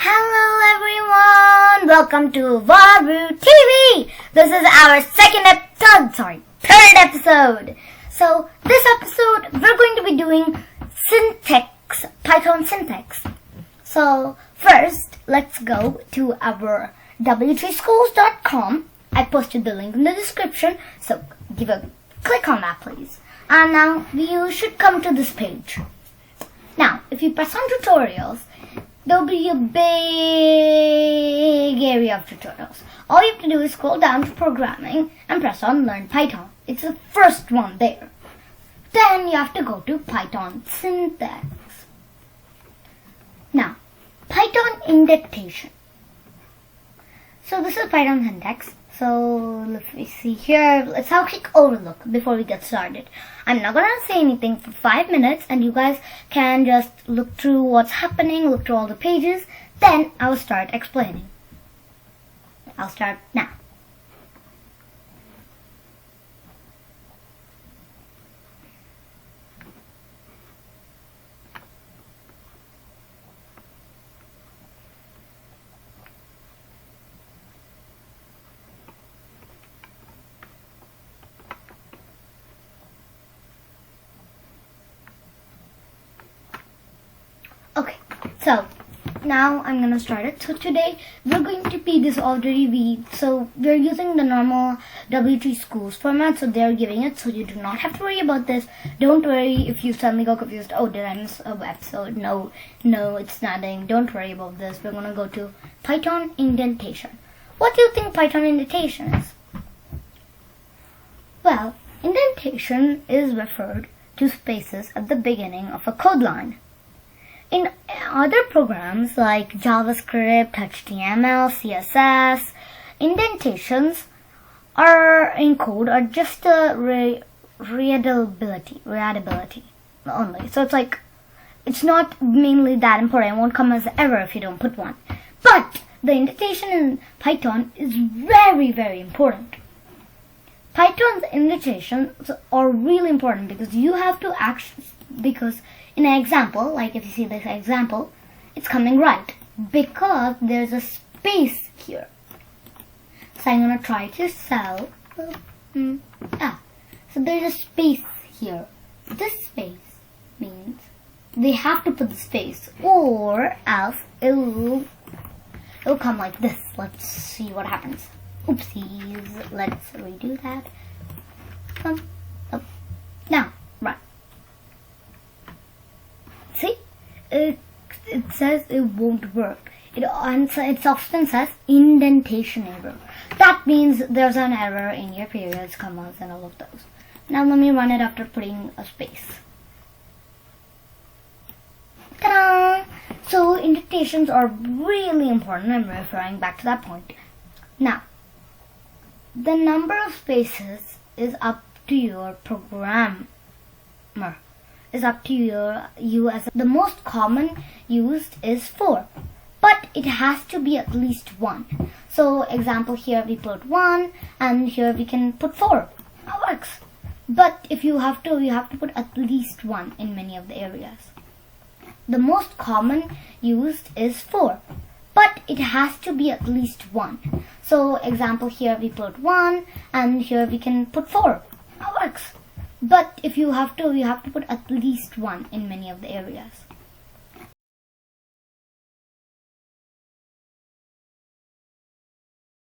Hello everyone! Welcome to Vaaru TV! This is our third episode. So this episode we're going to be doing syntax, Python syntax. So first let's go to our w3schools.com. I posted the link in the description, so give a click on that please. And now you should come to this page. Now if you press on tutorials, there'll be a big area of tutorials. All you have to do is scroll down to programming and press on learn Python. It's the first one there. Then you have to go to Python syntax. Now, Python indentation. So this is Python syntax. So let me see here. Let's have a quick overlook before we get started. I'm not gonna say anything for 5 minutes, and you guys can just look through what's happening, look through all the pages. Then I'll start explaining. I'll start now. Okay, so now I'm gonna start it. So today we're going to be we're using the normal W3 Schools format, so they're giving it, so you do not have to worry about this. Don't worry if you suddenly go confused. Oh, did I miss an episode? No, it's nothing. Don't worry about this. We're gonna go to Python indentation. What do you think Python indentation is? Well, indentation is referred to spaces at the beginning of a code line. In other programs like JavaScript, HTML, CSS, indentations in code are just a readability only. So it's not mainly that important. It won't come as an error if you don't put one. But the indentation in Python is very, very important. Python's indentations are really important because you have to because in an example, like if you see this example, it's coming right because there's a space here. So I'm gonna try to So there's a space here. This space means they have to put the space, or else it'll come like this. Let's see what happens. Oopsies. Let's redo that. Now, right. See, it says it won't work. It often says indentation error. That means there's an error in your periods, commas, and all of those. Now let me run it after putting a space. Ta-da! So indentations are really important. I'm referring back to that point. Now, the number of spaces is up to your programmer. Is up to you as the most common used is 4, but it has to be at least 1. So example, here we put 1 and here we can put 4. That works. But if you have to put at least 1 in many of the areas. The most common used is 4, but it has to be at least 1. So example, here we put 1 and here we can put 4. That works. But if you have to put at least 1 in many of the areas.